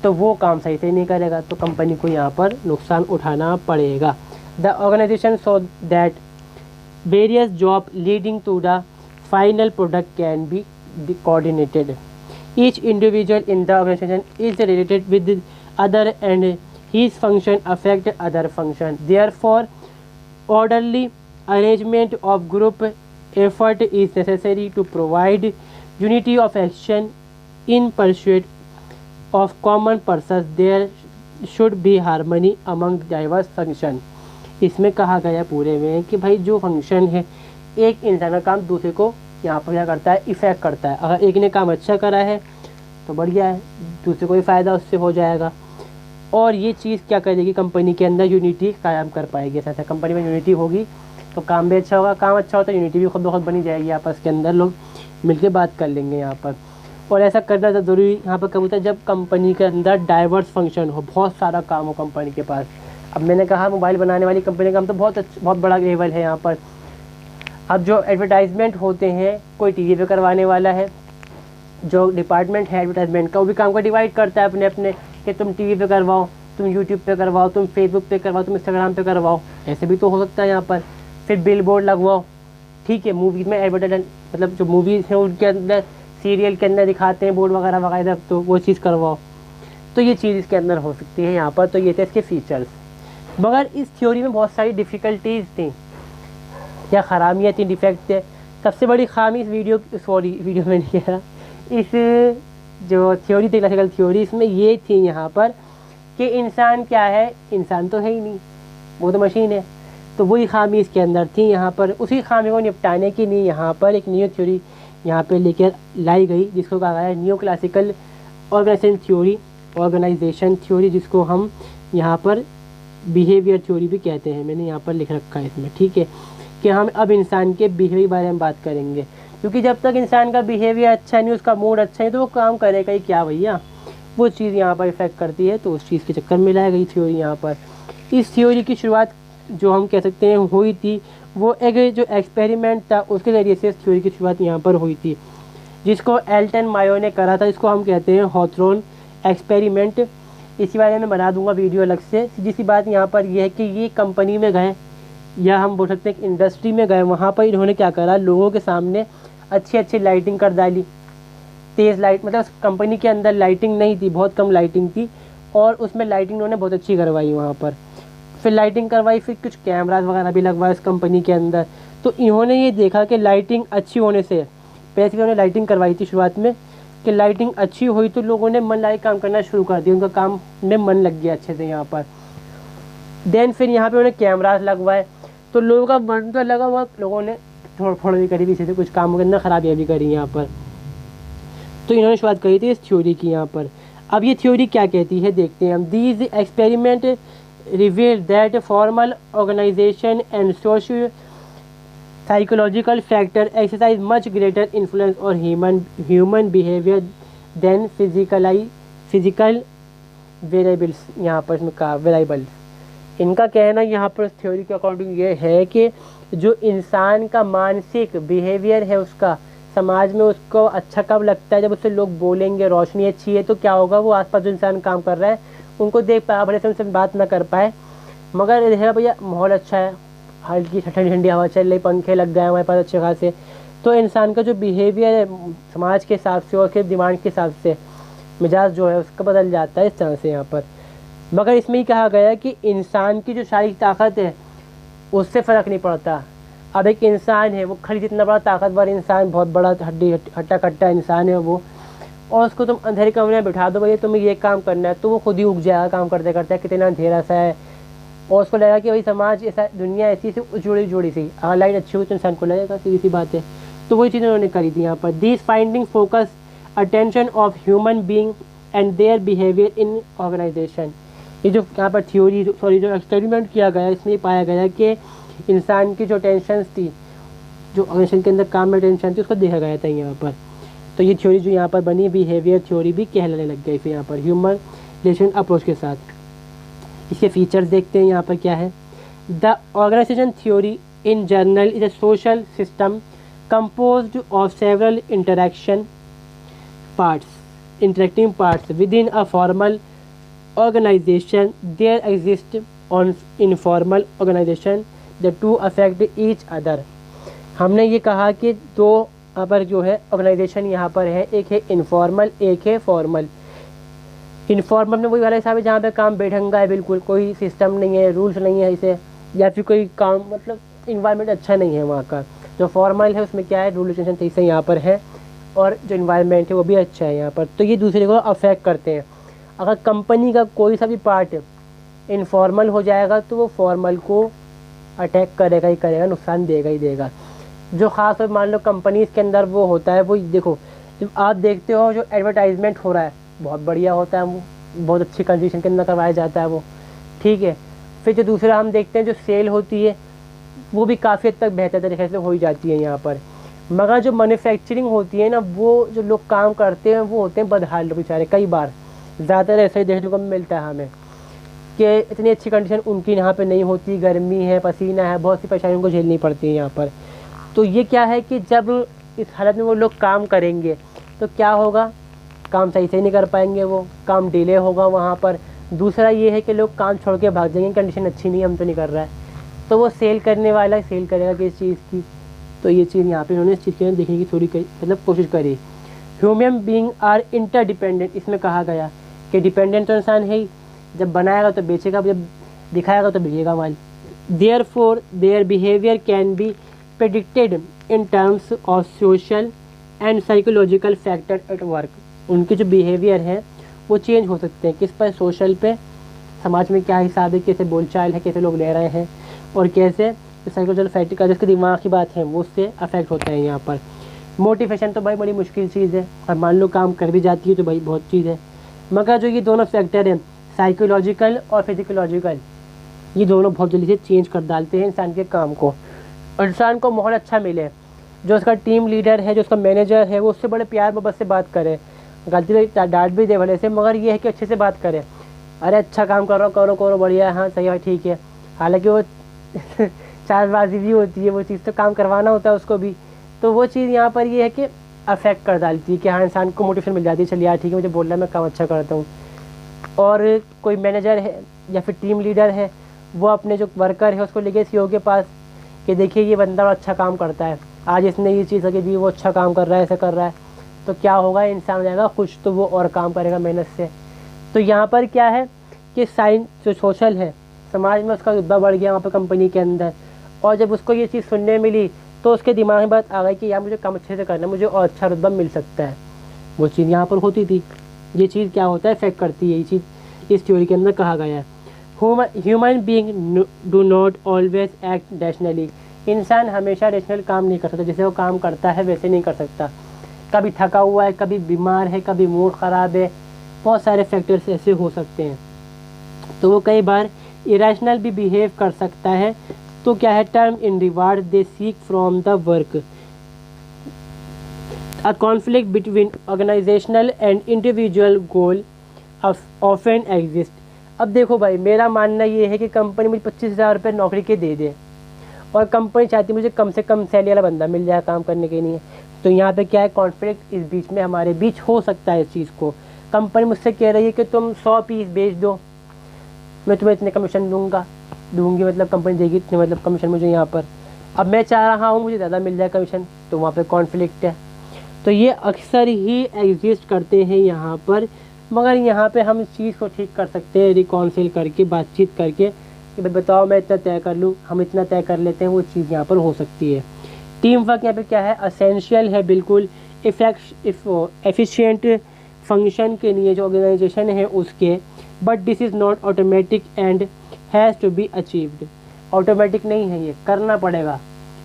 S1: तो वो काम सही से नहीं करेगा, तो कंपनी को यहाँ पर नुकसान उठाना पड़ेगा। The organisation so that various job leading to the final product can be coordinated. Each individual in the organization is related with the other and his function affect other function. Therefore, orderly arrangement of group effort is necessary to provide unity of action in pursuit of common purpose. There should be harmony among diverse function. इसमें कहा गया पूरे में कि भाई जो function है, एक इंसान का काम दूसरे को यहाँ पर क्या करता है, इफ़ेक्ट करता है। अगर एक ने काम अच्छा करा है तो बढ़िया है, दूसरे को भी फ़ायदा उससे हो जाएगा, और ये चीज़ क्या करेगी, कंपनी के अंदर यूनिटी कायम कर पाएगी। ऐसा कंपनी में यूनिटी होगी तो काम भी अच्छा होगा, काम अच्छा होता है यूनिटी भी खुद ब खुद बनी जाएगी, आपस के अंदर लोग मिलकर बात कर लेंगे यहाँ पर। और ऐसा करना ज़रूरी यहाँ पर कब होता है, जब कंपनी के अंदर डाइवर्स फंक्शन हो, बहुत सारा काम हो कंपनी के पास। अब मैंने कहा मोबाइल बनाने वाली कंपनी का काम तो बहुत बड़ा लेवल है यहाँ पर। अब जो एडवर्टाइजमेंट होते हैं, कोई टीवी पे करवाने वाला है, जो डिपार्टमेंट है एडवर्टाइजमेंट का, वो भी काम को डिवाइड करता है अपने अपने, कि तुम टीवी पे करवाओ, तुम यूट्यूब पे करवाओ, तुम फेसबुक पे करवाओ, तुम इंस्टाग्राम पे करवाओ, ऐसे भी तो हो सकता है यहाँ पर। फिर बिल बोर्ड लगवाओ, ठीक है, मूवीज़ में एडवर्टाइज मतलब जो मूवीज़ हैं उनके अंदर, सीरियल के अंदर दिखाते हैं बोर्ड वगैरह वगैरह, तो वो चीज़ करवाओ। तो ये चीज़ इसके अंदर हो सकती है यहाँ पर। तो ये थे इसके फीचर्स। मगर इस थ्योरी में बहुत सारी डिफ़िकल्टीज़ थी या ख़रामियाँ थी, डिफेक्ट थे। सबसे बड़ी खामी इस वीडियो में नहीं कह रहा, इस जो थ्योरी थी, क्लासिकल थ्योरी, इसमें ये थी यहाँ पर कि इंसान क्या है, इंसान तो है ही नहीं, वो तो मशीन है। तो वही खामी इसके अंदर थी यहाँ पर। उसी खामी को निपटाने के लिए यहाँ पर एक न्यू थ्योरी यहाँ पे लेकर लाई गई, जिसको कहा गया न्यू क्लासिकल ऑर्गेनाइजेशन थ्योरी, जिसको हम यहाँ पर बिहेवियर थ्योरी भी कहते हैं। मैंने यहाँ पर लिख रखा है इसमें, ठीक है, कि हम अब इंसान के बिहेवियर के बारे में बात करेंगे, क्योंकि जब तक इंसान का बिहेवियर अच्छा नहीं, उसका मूड अच्छा है, तो वो काम करेगा ही क्या भैया, वो चीज़ यहाँ पर इफेक्ट करती है। तो उस चीज़ के चक्कर में लाई गई थ्योरी यहाँ पर। इस थ्योरी की शुरुआत जो हम कह सकते हैं हुई थी, वो एक जो एक्सपेरिमेंट था उसके ज़रिए से इस थ्योरी की शुरुआत यहाँ पर हुई थी, जिसको एल्टन मायो ने करा था। इसको हम कहते हैं हॉथरॉन एक्सपेरिमेंट। इसी बारे में बना दूंगा वीडियो अलग से। सीधी बात यहाँ पर यह है कि ये कंपनी में गए, या हम बोल सकते हैं कि इंडस्ट्री में गए, वहाँ पर इन्होंने क्या करा, लोगों के सामने अच्छी अच्छी लाइटिंग कर डाली, तेज़ लाइट, मतलब कंपनी के अंदर लाइटिंग नहीं थी, बहुत कम लाइटिंग थी, और उसमें लाइटिंग उन्होंने बहुत अच्छी करवाई वहाँ पर। फिर लाइटिंग करवाई, फिर कुछ कैमराज वगैरह भी लगवाए इस कंपनी के अंदर। तो इन्होंने ये देखा कि लाइटिंग अच्छी होने से, पहले उन्होंने लाइटिंग करवाई थी शुरुआत में, कि लाइटिंग अच्छी हुई तो लोगों ने मन लगा काम करना शुरू कर दिया, उनका काम में मन लग गया अच्छे से यहाँ पर। देन फिर यहाँ पे उन्होंने कैमराज लगवाए, तो लोगों का मन तो लगा हुआ, लोगों ने थोड़ा भी करी, पीछे से कुछ काम करना, खराबियाँ भी करी यहाँ पर। तो इन्होंने शुरुआत करी थी इस थ्योरी की यहाँ पर। अब ये थ्योरी क्या कहती है देखते हैं हम। These experiment reveal that formal organisation and social psychological factor exercise much greater influence over human behaviour than physical variables. यहाँ पर इसमें कहा वेरिएबल्स। इनका कहना यहाँ पर थ्योरी के अकॉर्डिंग ये है कि जो इंसान का मानसिक बिहेवियर है, उसका समाज में उसको अच्छा कब लगता है, जब उससे लोग बोलेंगे रोशनी अच्छी है, तो क्या होगा, वो आसपास जो इंसान काम कर रहा है उनको देख पाए, भले से उनसे बात ना कर पाए, मगर देखा भैया माहौल अच्छा है, हल्की ठंडी ठंडी हवा चल रही, पंखे लग गए हमारे पास अच्छे खासे, तो इंसान का जो बिहेवियर है समाज के हिसाब से और उसके डिमांड के हिसाब से मिजाज जो है उसका बदल जाता है इस तरह से यहाँ पर। मगर इसमें ही कहा गया है कि इंसान की जो शारीरिक ताकत है उससे फ़र्क नहीं पड़ता। अब एक इंसान है, वो खड़ी जितना बड़ा ताकतवर इंसान, बहुत बड़ा हड्डी हट्टा कट्टा इंसान है वो, और उसको तुम अंधेरे कमरे में बिठा दो, भैया तुम्हें ये काम करना है, तो वो खुद ही उग जाएगा काम करते करते, कितना अंधेरा सा है, और उसको लगेगा कि भाई समाज ऐसा, दुनिया ऐसी से जुड़ी जुड़ी सी, अगर लाइट अच्छी हो तो इंसान को लगेगा, सीधी सी बात है। तो वही चीज़ उन्होंने करी थी यहाँ पर। These finding focus attention of human being and their behaviour in organisation. ये जो यहाँ पर थ्योरी जो एक्सपेरिमेंट किया गया इसमें पाया गया कि इंसान की जो टेंशन थी, जो ऑर्गेनाइजेशन के अंदर काम में टेंशन थी, उसको देखा गया था यहाँ पर। तो ये थ्योरी जो यहाँ पर बनी, बिहेवियर थ्योरी भी कहलाने लग गई फिर यहाँ पर ह्यूमन रिलेशन अप्रोच के साथ। इसके फीचर्स देखते हैं यहाँ पर क्या है। The organisation theory in general is a social system composed of several interacting parts within a formal organization. There exist on informal organization, the two affect each other. हमने ये कहा कि दो यहाँ पर जो है ऑर्गेनाइजेशन यहाँ पर है, एक है इनफॉर्मल, एक है फॉर्मल। इनफॉर्मल में वही वाला हिसाब है जहाँ पे काम बेढंगा है, बिल्कुल कोई सिस्टम नहीं है, रूल्स नहीं है इसे, या फिर कोई काम मतलब इन्वायरमेंट अच्छा नहीं है वहाँ का। जो फॉर्मल है उसमें क्या है, रूल रेगुलेशन सही से यहाँ पर है, और जो इन्वायरमेंट है वो भी अच्छा है यहाँ पर। तो ये दूसरे को अफेक्ट करते हैं। अगर कंपनी का कोई सा भी पार्ट इनफॉर्मल हो जाएगा तो वो फॉर्मल को अटैक करेगा ही करेगा, नुकसान देगा ही देगा। जो ख़ास तौर मान लो कंपनीज़ के अंदर वो होता है, वो देखो जब आप देखते हो जो एडवर्टाइजमेंट हो रहा है बहुत बढ़िया होता है, वो बहुत अच्छी कंडीशन के अंदर करवाया जाता है वो, ठीक है। फिर जो दूसरा हम देखते हैं जो सेल होती है वो भी काफ़ी हद तक बेहतर तरीके से हो ही जाती है यहाँ पर। मगर जो मैन्युफैक्चरिंग होती है ना, वो जो लोग काम करते हैं वो होते हैं बदहाल लोग बेचारे, कई बार ज़्यादातर ऐसा ही देखने को मिलता है हमें कि इतनी अच्छी कंडीशन उनकी यहाँ पे नहीं होती, गर्मी है, पसीना है, बहुत सी परेशानियों को झेलनी पड़ती है यहाँ पर। तो ये क्या है कि जब इस हालत में वो लोग काम करेंगे तो क्या होगा, काम सही से नहीं कर पाएंगे, वो काम डिले होगा वहाँ पर। दूसरा ये है कि लोग काम छोड़ के भाग जाएंगे, कंडीशन अच्छी नहीं है, हम तो नहीं कर रहा है, तो वो सेल करने वाला सेल करेगा किस चीज़ की। तो ये चीज़ यहाँ पे उन्होंने इस चीज़ के देखने की थोड़ी मतलब कोशिश करी। ह्यूमन बीइंग आर इंटरडिपेंडेंट, इसमें कहा गया कि डिपेंडेंट तो इंसान है ही, जब बनाएगा तो बेचेगा, जब दिखाएगा तो बिकेगा माल। Therefore their behaviour can be predicted in terms of social and psychological factor at work. उनके जो बिहेवियर है वो चेंज हो सकते हैं, किस पर, सोशल पे, समाज में क्या हिसाब है, कैसे बोलचाल है, कैसे लोग ले रहे हैं, और कैसे साइकोलॉजिकल फैक्टर का जिसके दिमाग की बात है वो उससे अफेक्ट होता है यहाँ पर। मोटिवेशन तो भाई बड़ी मुश्किल चीज़ है, और मान लो काम कर भी जाती है तो भाई बहुत चीज़ है, मगर जो ये दोनों फैक्टर हैं साइकोलॉजिकल और फिजिकोलॉजिकल, ये दोनों बहुत जल्दी से चेंज कर डालते हैं इंसान के काम को। और इंसान को माहौल अच्छा मिले, जो उसका टीम लीडर है, जो उसका मैनेजर है, वो उससे बड़े प्यार मोहब्बत से बात करे, गलती से डांट भी दे भले से, मगर ये है कि अच्छे से बात करे, अरे अच्छा काम कर रहा हो, करो करो बढ़िया है, हाँ सही है ठीक है। हालांकि वो चालबाजी भी होती है, वो चीज़ तो काम करवाना होता है उसको भी। तो वो चीज़ यहाँ पर ये है कि अफेक्ट कर डालती है कि हाँ इंसान को मोटिवेशन मिल जाती है, चलिए यार ठीक है मुझे बोल रहा है, मैं काम अच्छा करता हूँ। और कोई मैनेजर है या फिर टीम लीडर है, वो अपने जो वर्कर है उसको लेके सीईओ के पास कि देखिए ये बंदा बड़ा अच्छा काम करता है, आज इसने ये चीज़ कि भी वो अच्छा काम कर रहा है, ऐसा कर रहा है, तो क्या होगा, इंसान हो जाएगा खुश, तो वो और काम करेगा मेहनत से। तो यहाँ पर क्या है कि साइंस जो सोशल है समाज में उसका रुतबा बढ़ गया वहाँ पर कंपनी के अंदर, और जब उसको ये चीज़ सुनने मिली तो उसके दिमाग में बात आ गई कि यार मुझे काम अच्छे से करना है, मुझे और अच्छा रुतबा मिल सकता है। वो चीज़ यहाँ पर होती थी। ये चीज़ क्या होता है, इफेक्ट करती है, ये चीज़ इस थ्योरी के अंदर कहा गया है। Human being do not always act rationally. इंसान हमेशा रैशनल काम नहीं कर सकता, जैसे वो काम करता है वैसे नहीं कर सकता। कभी थका हुआ है, कभी बीमार है, कभी मूड ख़राब है, बहुत सारे फैक्टर्स ऐसे हो सकते हैं, तो वो कई बार इरेशनल भी बिहेव कर सकता है। तो क्या है, term in reward they seek from the work, a conflict between organisational and individual goal often exist. अब देखो भाई, मेरा मानना ये है कि कंपनी मुझे 25,000 रुपये नौकरी के दे दे, और कंपनी चाहती है मुझे कम से कम सैलरी वाला बंदा मिल जाए काम करने के लिए, तो यहाँ पे क्या है, कॉन्फ्लिक्ट इस बीच में हमारे बीच हो सकता है इस चीज़ को। कंपनी मुझसे कह रही है कि तुम 100 पीस बेच दो, मैं तुम्हें इतने कमीशन दूंगी, मतलब कंपनी देगी इतने मतलब कमीशन मुझे यहाँ पर। अब मैं चाह रहा हूँ मुझे ज़्यादा मिल जाए कमीशन, तो वहाँ पे कॉन्फ्लिक्ट है। तो ये अक्सर ही एग्जिस्ट करते हैं यहाँ पर, मगर यहाँ पे हम इस चीज़ को ठीक कर सकते हैं रिकॉन्सिल करके, बातचीत करके कि भाई बताओ मैं इतना तय कर लूँ, हम इतना तय कर लेते हैं, वो चीज़ यहाँ पर हो सकती है। टीम वर्क यहाँ पे क्या है, असेंशियल है बिल्कुल एफिशिएंट फंक्शन के लिए जो ऑर्गेनाइजेशन है उसके, but this is not automatic and has to be achieved. Automatic नहीं है, ये करना पड़ेगा,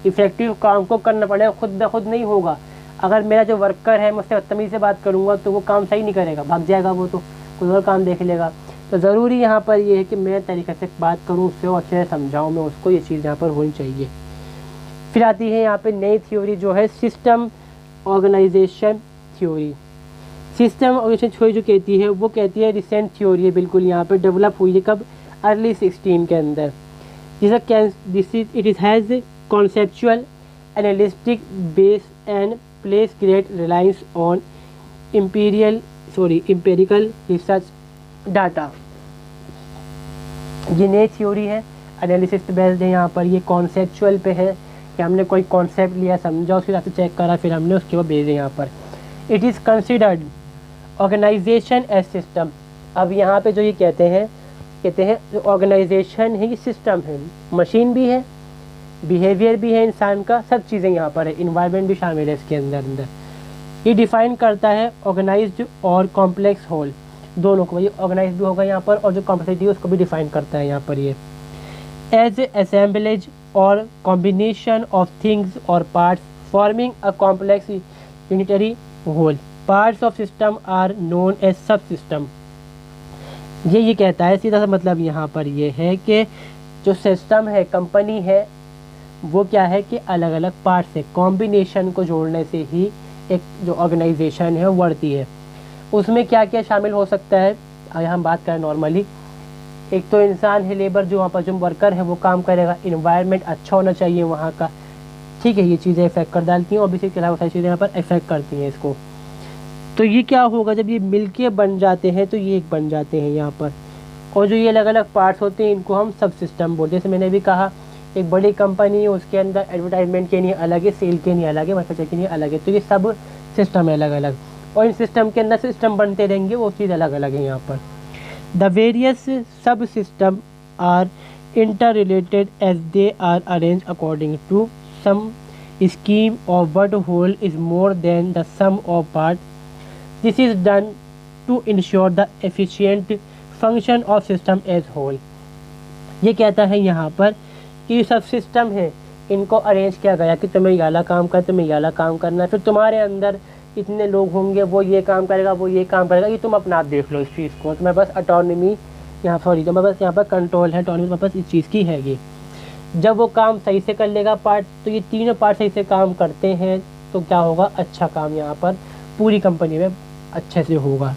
S1: इफ़ेक्टिव काम को करना पड़ेगा, खुद ब खुद नहीं होगा। अगर मेरा जो वर्कर है मुझसे बदतमीज़ी से बात करूँगा तो वो काम सही नहीं करेगा, भाग जाएगा, वो तो कोई और काम देख लेगा। तो ज़रूरी यहाँ पर ये है कि मैं तरीके से बात करूँ उससे और अच्छे से समझाऊँ मैं उसको, ये चीज़ यहाँ पर होनी चाहिए। फिर आती है यहाँ पे नई थ्योरी जो है system organisation theory. System organisation theory जो कहती है वो कहती है रिसेंट थ्योरी है बिल्कुल, यहाँ पे डेवलप हुई है कब, अर्ली 16 के अंदर। It is has conceptual analytic base and place great reliance on empirical research data. ये नई थ्योरी है, एनालिसिस पे बेस्ड है, यहाँ पर ये कॉन्सेप्चुअल पे है कि हमने कोई कॉन्सेप्ट लिया, समझा, उसके साथ चेक करा, फिर हमने उसके बाद भेजे यहाँ पर। It is considered organisation as system. अब यहाँ पे जो ये कहते हैं जो ऑर्गेनाइजेशन है ये सिस्टम है, मशीन भी है, बिहेवियर भी है इंसान का, सब चीज़ें यहाँ पर है, इन्वायरमेंट भी शामिल है इसके अंदर। ये डिफ़ाइन करता है ऑर्गेनाइज्ड और कॉम्प्लेक्स होल, दोनों को, ये ऑर्गेनाइज भी होगा यहाँ पर और जो कॉम्प्लेक्सिटी है उसको भी डिफ़ाइन करता है यहाँ पर ये। As assemblage or combination of things or parts forming a complex unitary whole, parts of system are known as subsystem. ये कहता है, सीधा सा मतलब यहाँ पर ये है कि जो सिस्टम है, कंपनी है, वो क्या है कि अलग अलग पार्ट से कॉम्बिनेशन को जोड़ने से ही एक जो ऑर्गेनाइजेशन है वो बढ़ती है। उसमें क्या क्या शामिल हो सकता है, अगर हम बात करें नॉर्मली, एक तो इंसान है, लेबर, जो वहाँ पर जो वर्कर है वो काम करेगा, इन्वायरमेंट अच्छा होना चाहिए वहाँ का, ठीक है, ये चीज़ें इफेक्ट कर डालती हैं और भी इसके अलावा सारी चीज़ें यहाँ पर इफेक्ट करती हैं इसको। तो ये क्या होगा, जब ये मिलके बन जाते हैं तो ये एक बन जाते हैं यहाँ पर, और जो ये अलग अलग पार्ट्स होते हैं इनको हम सब सिस्टम बोलते हैं। जैसे मैंने भी कहा, एक बड़ी कंपनी है उसके अंदर एडवर्टाइजमेंट के लिए अलग है, सेल के लिए अलग है, मैन्युफैक्चर के लिए अलग है, तो ये सब सिस्टम है अलग अलग, और इन सिस्टम के अंदर सिस्टम बनते रहेंगे, वो चीज़ अलग अलग है यहाँ पर। The various subsystem are interrelated as they are arrange according to some scheme of but whole is more than the sum of parts. This is done to ensure the efficient function of system as whole. ये कहता है यहाँ पर कि सब system है, इनको arrange किया गया कि तुम्हें ये वाला काम कर, तुम्हें ये वाला काम करना है, फिर तुम्हारे अंदर इतने लोग होंगे, वो ये काम करेगा, वो ये काम करेगा, ये तुम अपना देख लो इस चीज़ को, तुम्हें बस ऑटोनॉमी यहाँ तुम्हें बस यहाँ पर कंट्रोल है, ऑटोनॉमी तुम्हें बस इस चीज़ की हैगी। जब वो काम सही से कर लेगा पार्ट, तो ये तीनों पार्ट सही से काम करते हैं तो क्या होगा, अच्छा काम यहाँ पर पूरी कंपनी में अच्छे से होगा।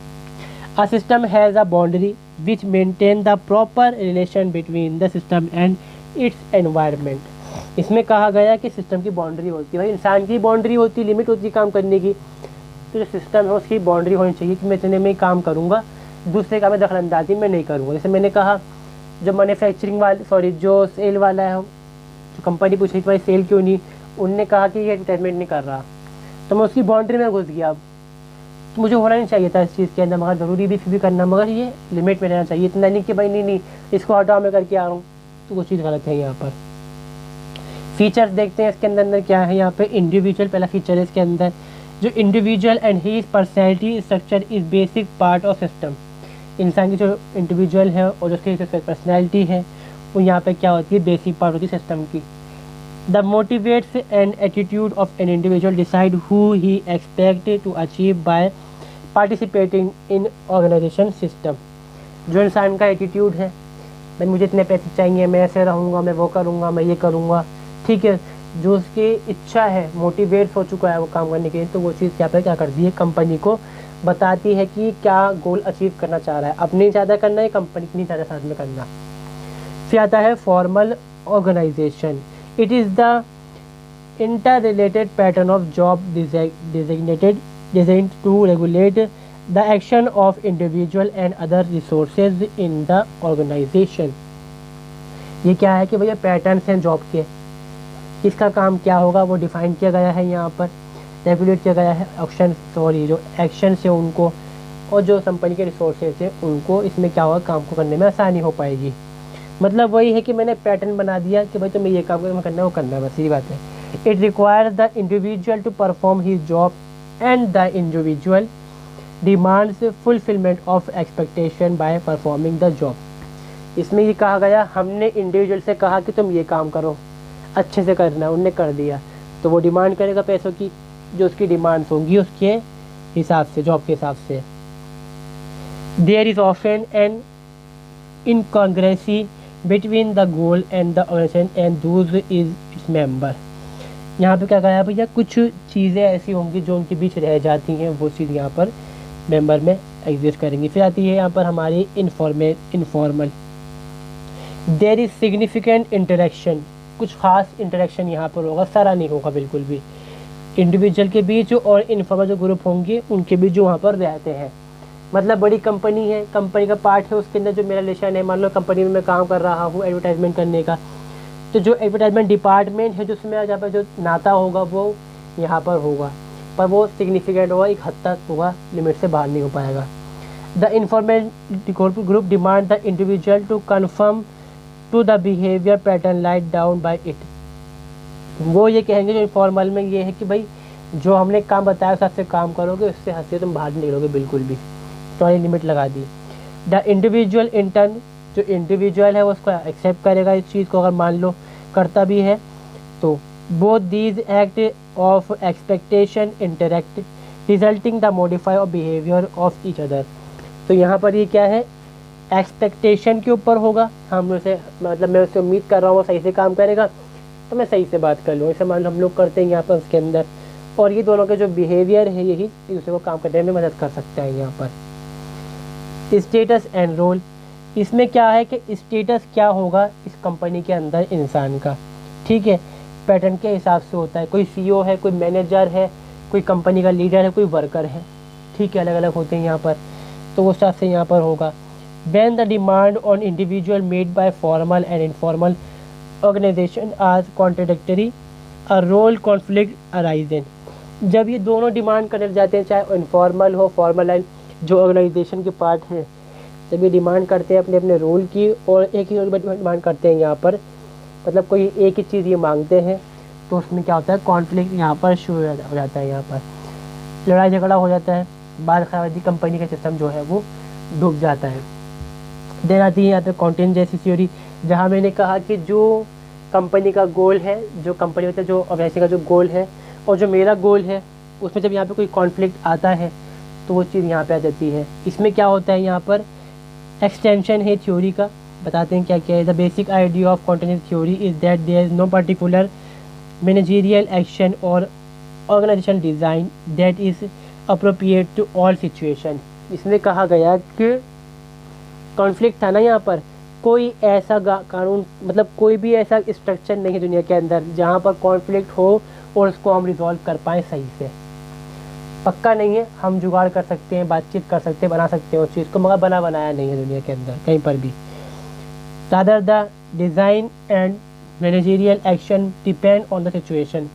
S1: A system has a boundary which maintain the proper relation between the system and it's environment. इसमें कहा गया कि सिस्टम की बाउंड्री होती है, भाई इंसान की बाउंड्री होती है, लिमिट होती है काम करने की, तो जो सिस्टम है उसकी बाउंड्री होनी चाहिए कि मैं इतने में ही काम करूँगा, दूसरे काम में दखल अंदाजी मैं नहीं करूँगा। जैसे मैंने कहा, जो मैन्युफैक्चरिंग वाले जो सेल वाला है, जो कंपनी पूछी कि भाई सेल क्यों नहीं, उनने कहा कि ये एडवर्टाइजमेंट नहीं कर रहा, तो मैं उसकी बाउंड्री में घुस गया। तो मुझे होना नहीं चाहिए था इस चीज़ के अंदर, मगर ज़रूरी भी फिर भी करना, मगर ये लिमिट में रहना चाहिए, इतना नहीं कि भाई नहीं इसको हटाओ मैं करके आ रहा हूँ, तो वो चीज़ गलत है। यहाँ पर फीचर्स देखते हैं इसके अंदर क्या है। यहाँ पे इंडिविजुअल पहला फीचर है इसके अंदर, जो individual and his personality structure is basic part of system. इंसान की जो इंडिविजुअल है और उसकी जो पर्सनैलिटी है वो यहाँ पे क्या होती है, बेसिक पार्ट होती है सिस्टम की। The motivates and attitude of an individual decide who he expect to achieve by participating in organisation system. जो इंसान का एटीट्यूड है, भाई मुझे इतने पैसे चाहिए, मैं ऐसे रहूँगा, मैं वो करूँगा, मैं ये करूँगा, ठीक है, जो उसकी इच्छा है, मोटिवेट हो चुका है वो काम करने के लिए, तो वो चीज़ क्या पे क्या करती है, कंपनी को बताती है कि क्या गोल अचीव करना चाह रहा है, अपने ज़्यादा करना है, कंपनी की ज़्यादा साथ में करना। फिर आता है formal organisation. It is the interrelated pattern of job designed to regulate the action of individual and other resources in the organization। ये क्या है कि भैया पैटर्न्स हैं जॉब के, किसका काम क्या होगा वो डिफाइन किया गया है, यहाँ पर रेगुलेट किया गया है जो एक्शन से उनको, और जो कंपनी के रिसोर्सेज है उनको, इसमें क्या होगा काम को करने में आसानी हो पाएगी। मतलब वही है कि मैंने पैटर्न बना दिया कि भाई तुम्हें ये काम करना है वो करना है, बस सीधी बात है। It requires the individual to perform his job and the individual demands fulfilment of expectation by performing the job. इसमें ये कहा गया, हमने इंडिविजुअल से कहा कि तुम ये काम करो, अच्छे से करना है, उनने कर दिया, तो वो डिमांड करेगा पैसों की, जो उसकी डिमांड्स होंगी उसके हिसाब से, जॉब के हिसाब से। There is often an incongruency between the goal and the organisation and those is its member. यहाँ पे क्या कहा भैया, कुछ चीज़ें ऐसी होंगी जो उनके बीच रह जाती हैं, वो चीज़ यहाँ पर मेंबर में एग्जिस्ट करेंगी। फिर आती है यहाँ पर हमारी informal. There is significant interaction, कुछ खास इंटरेक्शन यहाँ पर होगा, सारा नहीं होगा बिल्कुल भी, इंडिविजुअल के बीच और इनफॉर्मल जो ग्रुप होंगे उनके बीच जो वहाँ पर रहते हैं। मतलब बड़ी कंपनी है, कंपनी का पार्ट है, उसके अंदर जो मेरा रिलेशन है, मान लो कंपनी में मैं काम कर रहा हूँ एडवर्टाइजमेंट करने का, तो जो एडवर्टाइजमेंट डिपार्टमेंट है, जो उसमें जहाँ पर जो नाता होगा वो यहाँ पर होगा, पर वो सिग्निफिकेंट होगा, एक हद तक होगा, लिमिट से बाहर नहीं हो पाएगा। The informal group demand the individual to confirm to the behaviour pattern laid down by it. वो ये कहेंगे जो इनफॉर्मल में ये है कि भाई जो हमने काम बताया उस हिसाब से काम करोगे, उससे हद से तुम बाहर नहीं निकलोगे बिल्कुल भी, तो लिमिट लगा दी। द इंडिविजुअल इंटर्न, जो इंडिविजुअल है वो उसको एक्सेप्ट करेगा इस चीज़ को, अगर मान लो करता भी है तो। Both these act of expectation interact resulting the modify of behaviour of each other. तो यहाँ पर ये क्या है, एक्सपेक्टेशन के ऊपर होगा, हम उसे मतलब मैं उससे उम्मीद कर रहा हूँ वो सही से काम करेगा तो मैं सही से बात कर लूँ, ऐसे मान लो हम लोग करते हैं यहाँ पर उसके अंदर, और ये दोनों के जो बिहेवियर है यही एक दूसरे को काम करने में मदद कर सकते हैं। यहाँ पर स्टेटस एंड रोल, इसमें क्या है कि स्टेटस क्या होगा इस कंपनी के अंदर इंसान का, ठीक है, पैटर्न के हिसाब से होता है, कोई सीईओ है, कोई मैनेजर है, कोई कंपनी का लीडर है, कोई वर्कर है, ठीक है, अलग अलग होते हैं यहाँ पर, तो उस हिसाब से यहाँ पर होगा। When the demand on individual made by formal and informal organisation are contradictory a role conflict arisen. जब ये दोनों डिमांड करने जाते हैं, चाहे इनफॉर्मल हो फॉर्मल एंड जो ऑर्गेनाइजेशन के पार्ट हैं, जब ये डिमांड करते हैं अपने अपने रोल की और एक ही रोल पर डिमांड करते हैं यहाँ पर, मतलब कोई एक ही चीज़ ये मांगते हैं, तो उसमें क्या होता है, कॉन्फ्लिक्ट यहाँ पर शुरू हो जाता है, यहाँ पर लड़ाई झगड़ा हो जाता है, बाद खराबी कंपनी का सिस्टम जो है वो डूब जाता है। देन आती है यहाँ पर कॉन्टिजेंसी थ्योरी, जहाँ मैंने कहा कि जो कंपनी का गोल है, जो कंपनी होता है, जो ऑर्गेनाइजेशन का जो गोल है और जो मेरा गोल है, उसमें जब यहाँ पे कोई कॉन्फ्लिक्ट आता है तो वो चीज़ यहाँ पे आ जाती है। इसमें क्या होता है, यहाँ पर एक्सटेंशन है थ्योरी का, बताते हैं क्या क्या है। The basic idea of contingency theory is that there is no particular managerial action or organisation design that is appropriate to all situation. इसमें कहा गया कि कॉन्फ्लिक्ट था ना, यहाँ पर कोई ऐसा कानून, मतलब कोई भी ऐसा स्ट्रक्चर नहीं है दुनिया के अंदर जहाँ पर कॉन्फ्लिक्ट हो और उसको हम रिजॉल्व कर पाएँ सही से। पक्का नहीं है, हम जुगाड़ कर सकते हैं, बातचीत कर सकते हैं, बना सकते हैं उस चीज़ को, मगर बनाया नहीं है दुनिया के अंदर कहीं पर भी। Rather the design and managerial action depend on the situation,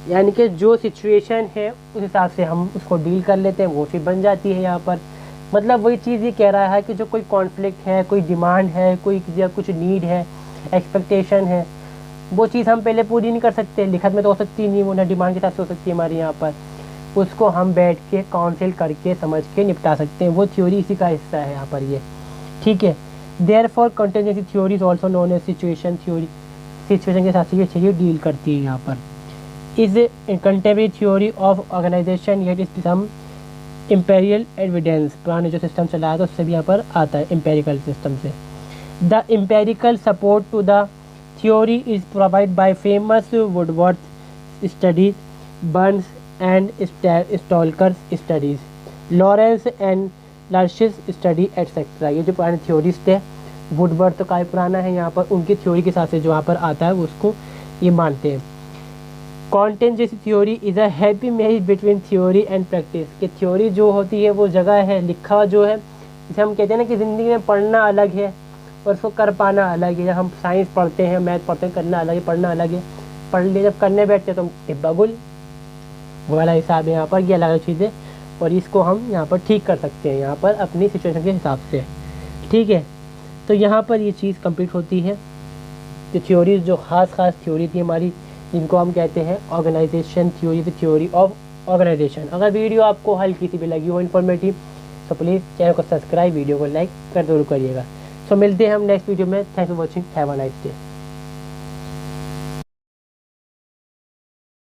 S1: यानी कि जो सिचुएशन है उस हिसाब से हम उसको डील कर लेते हैं, वो चीज़ बन जाती है यहाँ पर। मतलब वही चीज़ ये कह रहा है कि जो कोई कॉन्फ्लिक्ट है, कोई डिमांड है, कोई किसी का कुछ नीड है, एक्सपेक्टेशन है, वो चीज़ हम पहले पूरी नहीं कर सकते, लिखत में तो हो सकती नहीं, वो ना डिमांड के हिसाब से हो सकती है हमारे यहाँ पर, उसको हम बैठ के काउंसिल करके समझ के निपटा सकते हैं। वो थ्योरी इसी का हिस्सा है यहाँ पर ये, ठीक है। Therefore contingency theory is also known as situation theory, situation के साथ ये डील करती है यहाँ पर। Is contemporary theory of organisation yet is some empirical evidence, पुराने जो सिस्टम चला है तो उससे भी यहाँ पर आता है एम्पेरिकल सिस्टम से। The empirical support to the theory is provide by famous Woodward studies, Burns and Stalker's studies, Lawrence and Lorsch's study etcetera. ये जो पुराने थ्योरिस्ट है, वुडवर्थ तो काफ़ी पुराना है यहाँ पर, उनकी थ्योरी के हिसाब से जो यहाँ पर आता है उसको ये मानते हैं। Contingency theory is a happy marriage between theory and practice. कि थ्योरी जो होती है वो जगह है, लिखा जो है, जैसे हम कहते हैं ना कि ज़िंदगी में पढ़ना अलग है और उसको कर पाना अलग है। जब हम साइंस पढ़ते हैं, मैथ पढ़ते हैं, करना अलग है, पढ़ना अलग है। पढ़ लिए जब करने बैठते हैं तो डिब्बा गुल, वो वाला हिसाब है यहाँ पर, ये अलग अलग चीज़ें, और इसको हम यहाँ पर ठीक कर सकते हैं यहाँ पर अपनी सिचुएशन के हिसाब से। ठीक है, तो यहाँ पर ये चीज़ कंप्लीट होती है। जो थ्योरीज, जो ख़ास थ्योरी थी हमारी, जिनको हम कहते हैं organisation theory, the theory of organisation. अगर वीडियो आपको हल्की सी भी लगी हो इन्फॉर्मेटिव, तो प्लीज़ चैनल को सब्सक्राइब, वीडियो को लाइक कर जरूर करिएगा। सो मिलते हैं हम नेक्स्ट वीडियो में। Thanks for watching, have a nice day.